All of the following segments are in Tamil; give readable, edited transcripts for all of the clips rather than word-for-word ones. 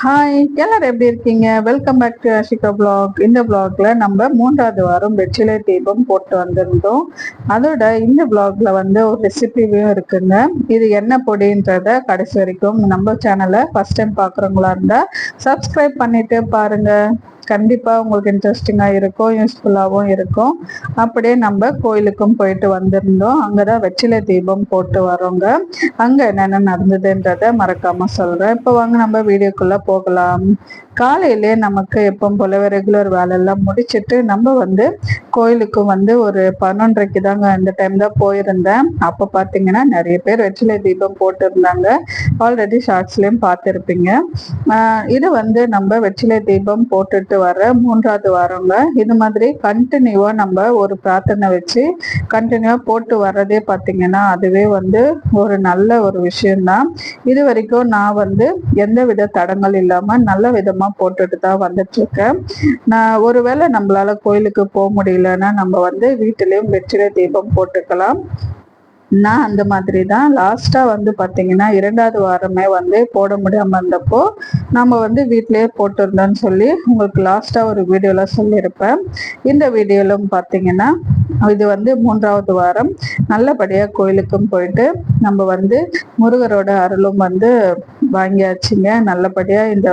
ஹாய், எல்லாரும் எப்படி இருக்கீங்க? Welcome back to Ashika vlog. இந்த வ்ளாக்ல நம்ம 3வது வாரம் வெற்றிலை தீபம் போட்டு வந்திருந்தோம். அதோட இந்த வ்ளாக்ல வந்து ஒரு ரெசிபியும் இருக்குங்க. இது என்ன பொடின்றத கடைசி வரைக்கும் நம்ம சேனலை ஃபர்ஸ்ட் டைம் பார்க்குறவங்களா இருந்தால் சப்ஸ்கிரைப் பண்ணிட்டு பாருங்க. கண்டிப்பாக உங்களுக்கு இன்ட்ரெஸ்டிங்காக இருக்கும், யூஸ்ஃபுல்லாகவும் இருக்கும். அப்படியே நம்ம கோயிலுக்கும் போயிட்டு வந்திருந்தோம். அங்கே தான் வெற்றிலை தீபம் போட்டு வரோங்க. அங்கே என்னென்ன நடந்ததுன்றதை மறக்காமல் சொல்கிறேன். இப்போ வாங்க நம்ம வீடியோக்குள்ளே போகலாம். காலையிலே நமக்கு எப்பவும் போல ரெகுலர் வேலையெல்லாம் முடிச்சுட்டு நம்ம வந்து கோயிலுக்கு வந்து ஒரு 11:30க்கு தாங்க இந்த டைம் தான் போயிருந்தேன். அப்போ பார்த்தீங்கன்னா நிறைய பேர் வெற்றிலை தீபம் போட்டிருந்தாங்க. ஆல்ரெடி ஷார்ட்ஸ்லேயும் பார்த்துருப்பீங்க. இது வந்து நம்ம வெற்றிலை தீபம் போட்டுட்டு வர 3வது வாரங்க. இது மாதிரி கண்டினியூவாக நம்ம ஒரு பிரார்த்தனை வச்சு கண்டினியூவாக போட்டு வர்றதே பார்த்தீங்கன்னா அதுவே வந்து ஒரு நல்ல ஒரு விஷயம்தான். இது வரைக்கும் நான் வந்து எந்த வித தடங்கள் இல்லாமல் நல்ல விதமாக போட்டுட்டு தான் வந்துட்டு இருக்கேன். நான் ஒருவேளை நம்மளால கோயிலுக்கு போக முடியலன்னா நம்ம வந்து வீட்டிலையும் வெற்றிலை தீபம் போட்டுக்கலாம். நான் அந்த மாதிரி தான் லாஸ்ட்டாக வந்து பார்த்தீங்கன்னா 2வது வாரமே வந்து போட முடியாமல் இருந்தப்போ நம்ம வந்து வீட்டிலேயே போட்டிருந்தோன்னு சொல்லி உங்களுக்கு லாஸ்ட்டாக ஒரு வீடியோவில் சொல்லியிருப்பேன். இந்த வீடியோலும் பார்த்தீங்கன்னா இது வந்து 3வது வாரம் நல்லபடியாக கோயிலுக்கும் போயிட்டு நம்ம வந்து முருகரோட அருளும் வந்து வாங்கியாச்சுங்க. நல்லபடியாக இந்த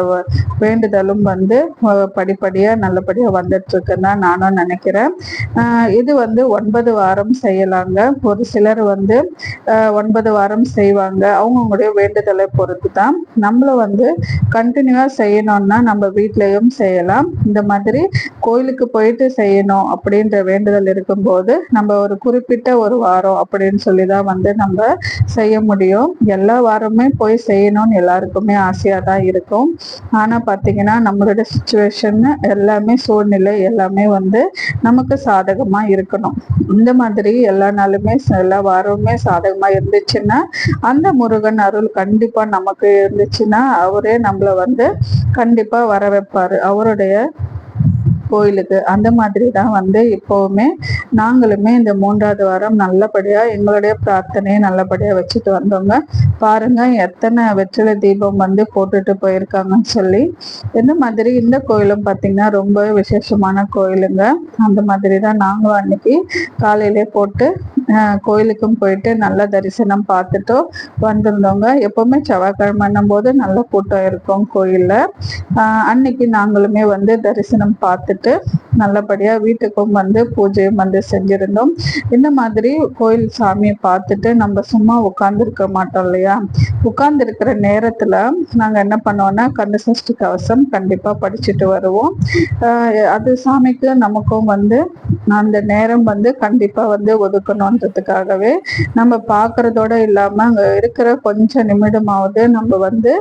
வேண்டுதலும் வந்து படிப்படியாக நல்லபடியாக வந்துட்டு இருக்குன்னு தான் நானும் நினைக்கிறேன். இது வந்து 9 வாரம் செய்யலாங்க. ஒரு சிலர் வந்து 9 வாரம் செய்வாங்க. அவங்களுடைய வேண்டுதலை பொறுத்து தான். நம்மளும் வந்து கண்டினியூவா செய்யணும்னா நம்ம வீட்லயும் செய்யலாம். இந்த மாதிரி கோயிலுக்கு போயிட்டு செய்யணும் அப்படின்ற வேண்டுதல் இருக்கும்போது நம்ம ஒரு குறிப்பிட்ட ஒரு வாரம் அப்படின்னு சொல்லி தான் வந்து நம்ம செய்ய முடியும். எல்லா வாரமே போய் செய்யணும்னு எல்லாருக்குமே ஆசையாக தான் இருக்கும். ஆனால் பார்த்தீங்கன்னா நம்மளோட சுச்சுவேஷன் எல்லாமே சூழ்நிலை எல்லாமே வந்து நமக்கு சாதகமாக இருக்கணும். இந்த மாதிரி எல்லா நாளுமே எல்லா வாரமுமே சாதகமாக இருந்துச்சுன்னா அந்த முருகன் அருள் கண்டிப்பாக நமக்கு இருந்துச்சுன்னா அவரே நம்மளை வந்து கண்டிப்பாக வர வைப்பார் அவருடைய கோயிலுக்கு. அந்த மாதிரி தான் வந்து இப்போவுமே நாங்களுமே இந்த 3வது வாரம் நல்லபடியாக எங்களுடைய பிரார்த்தனையை நல்லபடியாக வச்சுட்டு வந்தோங்க. பாருங்க எத்தனை வெற்றிலை தீபம் வந்து போட்டுட்டு போயிருக்காங்கன்னு சொல்லி. இந்த மாதிரி இந்த கோயிலும் பார்த்தீங்கன்னா ரொம்ப விசேஷமான கோயிலுங்க. அந்த மாதிரி தான் நாங்களும் அன்னைக்கு காலையிலே போட்டு கோயிலுக்கும் போயிட்டு நல்ல தரிசனம் பார்த்துட்டு வந்திருந்தோங்க. எப்போவுமே செவ்வாய்க்கிழமைன்னும் போது நல்ல கூட்டம் இருக்கும் கோயிலில். அன்னைக்கு நாங்களுமே வந்து தரிசனம் பார்த்துட்டு நல்லபடியாக வீட்டுக்கும் வந்து பூஜையும் வந்து செஞ்சுருந்தோம். இந்த மாதிரி கோயில் சாமியை பார்த்துட்டு நம்ம சும்மா உட்காந்துருக்க மாட்டோம் இல்லையா? உட்கார்ந்துருக்கிற நேரத்தில் நாங்கள் என்ன பண்ணுவோம்னா கந்தசஷ்டி கவசம் கண்டிப்பாக படிச்சுட்டு வருவோம். அது சாமிக்கு நமக்கும் வந்து அந்த நேரம் வந்து கண்டிப்பாக வந்து ஒதுக்கணுன்றதுக்காகவே நம்ம பார்க்குறதோட இல்லாமல் அங்கே இருக்கிற கொஞ்சம் நிமிடமாவது நம்ம வந்து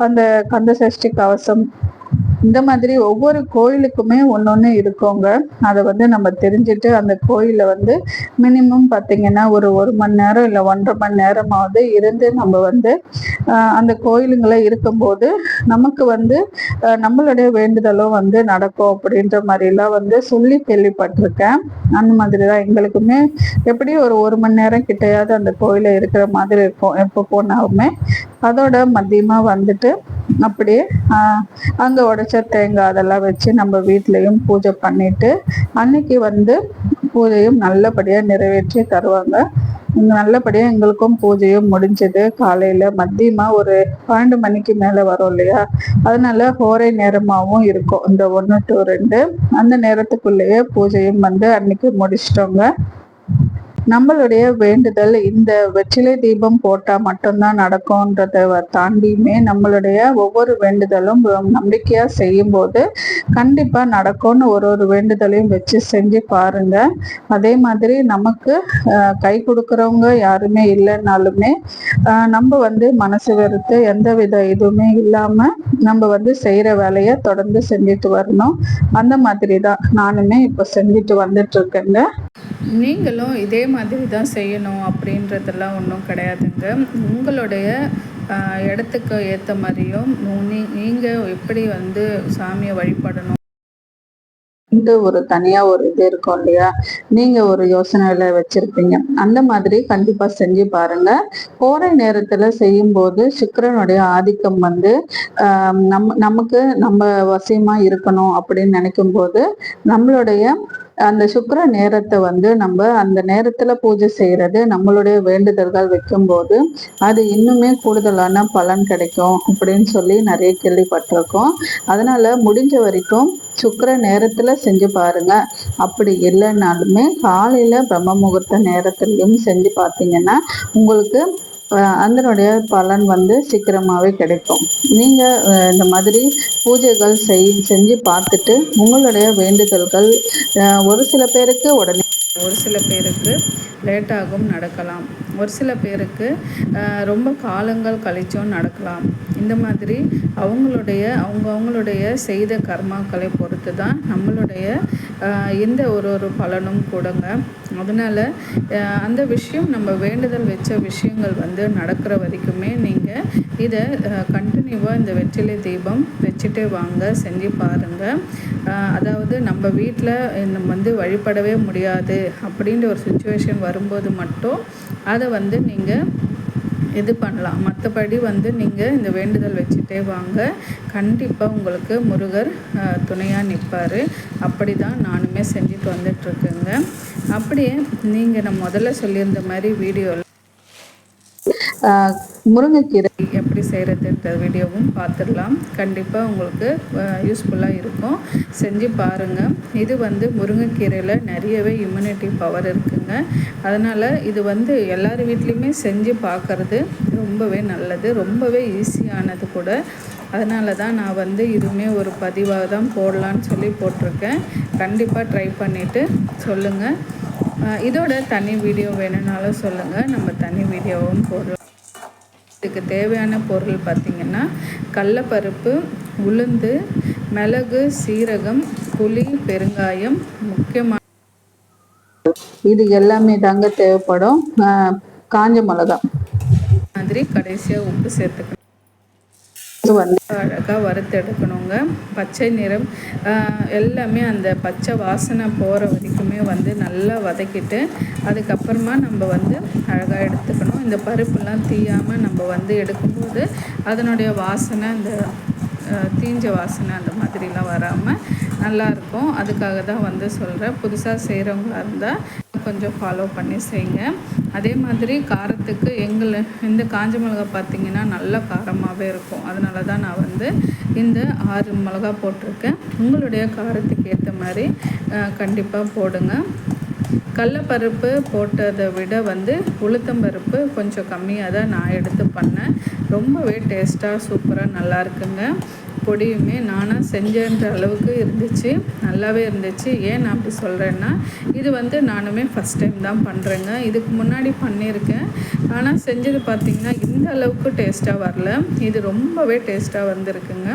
அந்த கந்தசஷ்டி கவசம் இந்த மாதிரி ஒவ்வொரு கோயிலுக்குமே ஒன்று இருக்குங்க. அதை வந்து நம்ம தெரிஞ்சுட்டு அந்த கோயிலில் வந்து மினிமம் பார்த்தீங்கன்னா ஒரு மணி நேரம் இல்லை 1.5 மணி நேரமாவது இருந்து நம்ம வந்து அந்த கோயிலுங்களை இருக்கும்போது நமக்கு வந்து நம்மளுடைய வேண்டுதலும் வந்து நடக்கும் அப்படின்ற மாதிரிலாம் வந்து சொல்லி கேள்விப்பட்டிருக்கேன். அந்த மாதிரி தான் எங்களுக்குமே எப்படியும் ஒரு மணி நேரம் கிட்டையாவது அந்த கோயிலில் இருக்கிற மாதிரி இருக்கும் எப்போ போனாலுமே. அதோட மதியமாக வந்துட்டு அப்படியே அங்கே உடைச்ச தேங்காய் அதெல்லாம் வச்சு நம்ம வீட்லேயும் பூஜை பண்ணிட்டு அன்னைக்கு வந்து பூஜையும் நல்லபடியாக நிறைவேற்றி தருவாங்க. நல்லபடியாக எங்களுக்கும் பூஜையும் முடிஞ்சது. காலையில் மதியமாக ஒரு 12 மணிக்கு மேலே வரும் இல்லையா? அதனால ஹோரை நேரமாகவும் இருக்கும். இந்த 1 to 2 அந்த நேரத்துக்குள்ளேயே பூஜையும் வந்து அன்னைக்கு முடிச்சிட்டோங்க. நம்மளுடைய வேண்டுதல் இந்த வெற்றிலை தீபம் போட்டால் மட்டும்தான் நடக்கும்ன்றதை தாண்டியுமே நம்மளுடைய ஒவ்வொரு வேண்டுதலும் நம்பிக்கையாக செய்யும்போது கண்டிப்பாக நடக்கும்னு ஒரு வேண்டுதலையும் வச்சு செஞ்சு பாருங்க. அதே மாதிரி நமக்கு கை கொடுக்குறவங்க யாருமே இல்லைன்னாலுமே நம்ம வந்து மனசு வெறுத்து எந்த வித இதுவுமே இல்லாமல் நம்ம வந்து செய்கிற வேலையை தொடர்ந்து செஞ்சுட்டு வரணும். அந்த மாதிரி தான் நானுமே இப்போ செஞ்சுட்டு வந்துட்டு இருக்கேங்க. நீங்களும் இதே மாதிரி தான் செய்யணும் அப்படின்றதெல்லாம் ஒன்றும் கிடையாதுங்க. உங்களுடைய இடத்துக்கு ஏற்ற மாதிரியும் நீங்கள் எப்படி வந்து சாமியை வழிபடணும் ஒரு தனியா ஒரு இது இருக்கும் இல்லையா, நீங்க ஒரு யோசனையில வச்சிருப்பீங்க. அந்த மாதிரி கண்டிப்பா செஞ்சு பாருங்க. கோடை நேரத்துல செய்யும் போது சுக்கிரனுடைய ஆதிக்கம் வந்து நமக்கு நம்ம வசியமா இருக்கணும் அப்படின்னு நினைக்கும் போது நம்மளுடைய அந்த சுக்கிர நேரத்தை வந்து நம்ம அந்த நேரத்துல பூஜை செய்யறது, நம்மளுடைய வேண்டுதல்கள் வைக்கும்போது அது இன்னுமே கூடுதலான பலன் கிடைக்கும் அப்படின்னு சொல்லி நிறைய கேள்விப்பட்டிருக்கோம். அதனால முடிஞ்ச வரைக்கும் சுக்கிர நேரத்துல செஞ்சு பாருங்க. அப்படி இல்லைன்னாலுமே காலையில பிரம்ம முகூர்த்த நேரத்திலையும் செஞ்சு பார்த்தீங்கன்னா உங்களுக்கு அதனுடைய பலன் வந்து சீக்கிரமாவே கிடைக்கும். நீங்க இந்த மாதிரி பூஜைகள் செஞ்சு பார்த்துட்டு உங்களுடைய வேண்டுதல்கள் ஒரு சில பேருக்கு உடனே, ஒரு சில பேருக்கு லேட்டாகும் நடக்கலாம், ஒரு சில பேருக்கு ரொம்ப காலங்கள் கழிச்சும் நடக்கலாம். இந்த மாதிரி அவங்களுடைய செய்த கர்மாக்களை பொறுத்து தான் நம்மளுடைய எந்த ஒரு பலனும் கூடங்க. அதனால் அந்த விஷயம் நம்ம வேண்டுதல் வச்ச விஷயங்கள் வந்து நடக்கிற வரைக்குமே நீங்கள் இதை கண்டினியூவாக இந்த வெற்றிலை தீபம் வச்சுட்டே வாங்க, செஞ்சு பாருங்கள். அதாவது நம்ம வீட்டில் வந்து வழிபடவே முடியாது அப்படின்ற ஒரு சுச்சுவேஷன் வரும்போது மட்டும் அதை வந்து நீங்கள் இது பண்ணலாம். மற்றபடி வந்து நீங்கள் இந்த வேண்டுதல் வச்சுட்டே வாங்க, கண்டிப்பாக உங்களுக்கு முருகர் துணையாக நிற்பார். அப்படி தான் நானுமே செஞ்சுட்டு வந்துட்டுருக்கேங்க. அப்படியே நீங்கள் நான் முதல்ல சொல்லியிருந்த மாதிரி வீடியோவில் முருங்கைக்கீரை எப்படி செய்கிறதுன்ற வீடியோவும் பார்த்துடலாம். கண்டிப்பாக உங்களுக்கு யூஸ்ஃபுல்லாக இருக்கும், செஞ்சு பாருங்கள். இது வந்து முருங்கைக்கீரையில் நிறையவே இம்யூனிட்டி பவர் இருக்குங்க. அதனால் இது வந்து எல்லார் வீட்லேயுமே செஞ்சு பார்க்குறது ரொம்பவே நல்லது, ரொம்பவே ஈஸியானது கூட. அதனால தான் நான் வந்து இதுவுமே ஒரு பதிவாக தான் போடலான்னு சொல்லி போட்டிருக்கேன். கண்டிப்பாக ட்ரை பண்ணிவிட்டு சொல்லுங்கள். இதோட தனி வீடியோ வேணும்னாலும் சொல்லுங்கள், நம்ம தனி வீடியோவும் போடலாம். இதுக்கு தேவையான பொருள் பார்த்திங்கன்னா கடலைப்பருப்பு, உளுந்து, மிளகு, சீரகம், புளி, பெருங்காயம், முக்கியமான இது எல்லாமே தாங்க தேவைப்படும். காஞ்ச மிளகா மாதிரி கடைசியாக உப்பு சேர்த்துக்கணும். வந்து அழகாக வறுத்தெடுக்கணுங்க. பச்சை நிறம் எல்லாமே அந்த பச்சை வாசனை போகிற வரைக்குமே வந்து நல்லா வதக்கிட்டு அதுக்கப்புறமா நம்ம வந்து அழகாக எடுத்துக்கணும். இந்த பருப்புலாம் தீயாமல் நம்ம வந்து எடுக்கும்போது அதனுடைய வாசனை, அந்த தீஞ்ச வாசனை அந்த மாதிரிலாம் வராமல் நல்லாயிருக்கும். அதுக்காக தான் வந்து சொல்கிறேன். புதுசாக செய்கிறவங்களா இருந்தால் கொஞ்சம் ஃபாலோ பண்ணி செய்யுங்க. அதே மாதிரி காரத்துக்கு இந்த காஞ்ச மிளகா பார்த்திங்கன்னா நல்லா காரமாகவே இருக்கும். அதனால தான் நான் வந்து இந்த 6 மிளகா போட்டிருக்கேன். உங்களுடைய காரத்துக்கு ஏற்ற மாதிரி கண்டிப்பாக போடுங்க. கடலைப்பருப்பு போட்டதை விட வந்து உளுத்தம்பருப்பு கொஞ்சம் கம்மியாக தான் நான் எடுத்து பண்ணேன். ரொம்பவே டேஸ்ட்டாக சூப்பராக நல்லா இருக்குங்க. பொடியுமே நானாக செஞ்சன்ற அளவுக்கு இருந்துச்சு, நல்லாவே இருந்துச்சு. ஏன் நான் அப்படி சொல்கிறேன்னா, இது வந்து நானுமே ஃபஸ்ட் டைம் தான் பண்ணுறேங்க. இதுக்கு முன்னாடி பண்ணியிருக்கேன், ஆனால் செஞ்சது பார்த்திங்கன்னா இந்த அளவுக்கு டேஸ்ட்டாக வரல. இது ரொம்பவே டேஸ்ட்டாக வந்திருக்குங்க.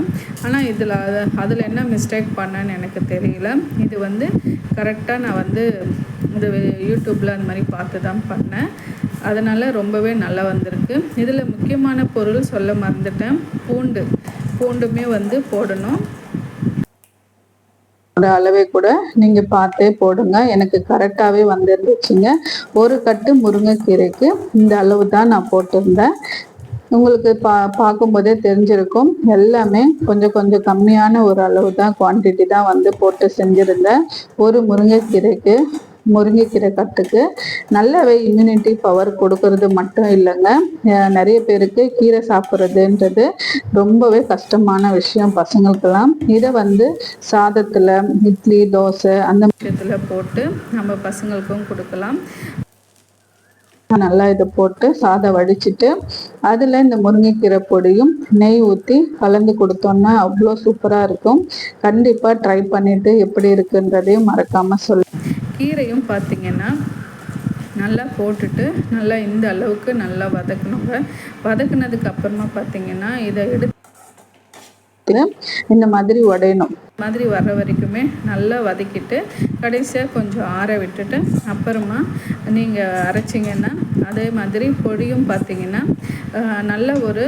ஆனால் அதில் என்ன மிஸ்டேக் பண்ணேன்னு எனக்கு தெரியல. இது வந்து கரெக்டாக நான் வந்து இந்த யூடியூப்பில் அந்த மாதிரி பார்த்து தான் பண்ணேன். அதனால் ரொம்பவே நல்லா வந்திருக்கு. இதில் முக்கியமான பொருள் சொல்ல மறந்துட்டேன், பூண்டுமே வந்து போடணும். அளவே கூட நீங்க பார்த்தே போடுங்க. எனக்கு கரெக்டாகவே வந்துருந்துச்சுங்க. ஒரு கட்டு முருங்கைக்கீரைக்கு இந்த அளவு தான் நான் போட்டிருந்தேன். உங்களுக்கு பார்க்கும்போதே தெரிஞ்சிருக்கும். எல்லாமே கொஞ்சம் கொஞ்சம் கம்மியான ஒரு அளவு தான், குவான்டிட்டி தான் வந்து போட்டு செஞ்சுருந்தேன். ஒரு முருங்கைக்கீரை கட்டுக்கு நல்லாவே இம்யூனிட்டி பவர் கொடுக்கறது மட்டும் இல்லைங்க, நிறைய பேருக்கு கீரை சாப்பிட்றதுன்றது ரொம்பவே கஷ்டமான விஷயம் பசங்களுக்கெல்லாம். இதை வந்து சாதத்தில், இட்லி, தோசை அந்த விஷயத்தில் போட்டு நம்ம பசங்களுக்கும் கொடுக்கலாம். நல்லா இதை போட்டு சாதம் வடிச்சிட்டு அதில் இந்த முருங்கைக்கீரை பொடியும் நெய் ஊற்றி கலந்து கொடுத்தோன்னா அவ்வளோ சூப்பராக இருக்கும். கண்டிப்பாக ட்ரை பண்ணிவிட்டு எப்படி இருக்குன்றதையும் மறக்காமல் சொல்லு. கீரையும் பார்த்திங்கன்னா நல்லா போட்டுட்டு நல்லா இந்த அளவுக்கு நல்லா வதக்கணுங்க. வதக்குனதுக்கு அப்புறமா பார்த்திங்கன்னா இதை எடுத்து இந்த மாதிரி உடையணும். மாதிரி வர்ற வரைக்குமே நல்லா வதக்கிட்டு கடைசியாக கொஞ்சம் ஆற விட்டுட்டு அப்புறமா நீங்கள் அரைச்சிங்கன்னா அதே மாதிரி பொடியும் பார்த்திங்கன்னா நல்ல ஒரு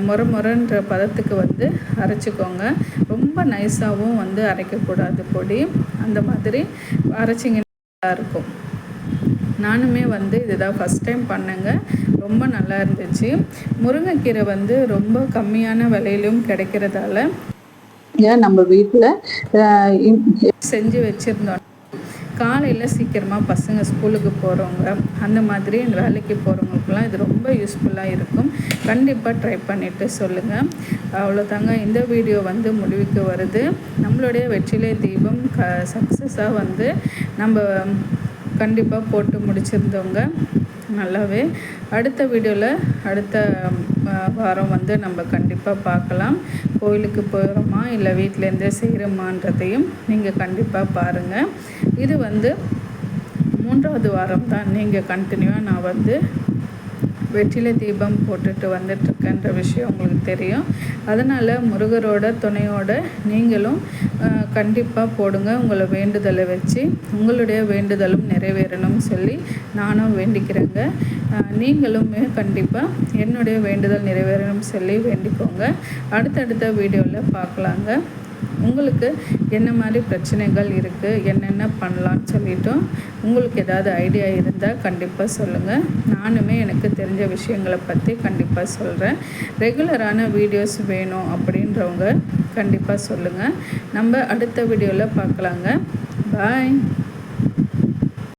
மொரன்ற பதத்துக்கு வந்து அரைச்சிக்கோங்க. ரொம்ப நைஸாகவும் வந்து அரைக்கக்கூடாது பொடி. அந்த மாதிரி அரைச்சிங்கன்னா நல்லாயிருக்கும். நானுமே வந்து இதுதான் ஃபஸ்ட் டைம் பண்ணேங்க. ரொம்ப நல்லா இருந்துச்சு. முருங்கைக்கீரை வந்து ரொம்ப கம்மியான விலையிலும் கிடைக்கிறதால நம்ம வீட்டில் செஞ்சு வச்சுருந்தோம். காலையில் சீக்கிரமாக பசங்க ஸ்கூலுக்கு போகிறவங்க, அந்த மாதிரி வேலைக்கு போகிறவங்களுக்குலாம் இது ரொம்ப யூஸ்ஃபுல்லாக இருக்கும். கண்டிப்பாக ட்ரை பண்ணிவிட்டு சொல்லுங்கள். அவ்வளோதாங்க, இந்த வீடியோ வந்து முடிவுக்கு வருது. நம்மளுடைய வெற்றிலை தீபம் சக்ஸஸாக வந்து நம்ம கண்டிப்பாக போட்டு முடிச்சிருந்தோங்க நல்லாவே. அடுத்த வீடியோவில் அடுத்த வாரம் வந்து நம்ம கண்டிப்பாக பார்க்கலாம். கோயிலுக்கு போகிறோமா இல்லை வீட்டிலேருந்தே செய்கிறோமான்றதையும் நீங்கள் கண்டிப்பாக பாருங்கள். இது வந்து 3வது வாரம் தான் நீங்கள் கண்டினியூவாக நான் வந்து வெற்றிலை தீபம் போட்டுட்டு வந்துட்டுருக்கேன்ற விஷயம் உங்களுக்கு தெரியும். அதனால் முருகரோட துணையோடு நீங்களும் கண்டிப்பாக போடுங்க. உங்களை வேண்டுதலை வச்சு உங்களுடைய வேண்டுதலும் நிறைவேறணும்னு சொல்லி நானும் வேண்டிக்கிறேங்க. நீங்களுமே கண்டிப்பாக என்னுடைய வேண்டுதல் நிறைவேறணும்னு சொல்லி வேண்டிக்கோங்க. அடுத்தடுத்த வீடியோவில் பார்க்கலாங்க. உங்களுக்கு என்ன மாதிரி பிரச்சனைகள் இருக்குது, என்னென்ன பண்ணலான்னு சொல்லிட்டோம். உங்களுக்கு ஏதாவது ஐடியா இருந்தால் கண்டிப்பாக சொல்லுங்கள். நானுமே எனக்கு தெரிஞ்ச விஷயங்களை பற்றி கண்டிப்பாக சொல்கிறேன். ரெகுலரான வீடியோஸ் வேணும் அப்படின்றவங்க கண்டிப்பாக சொல்லுங்கள். நம்ம அடுத்த வீடியோவில் பார்க்கலாங்க. பாய்.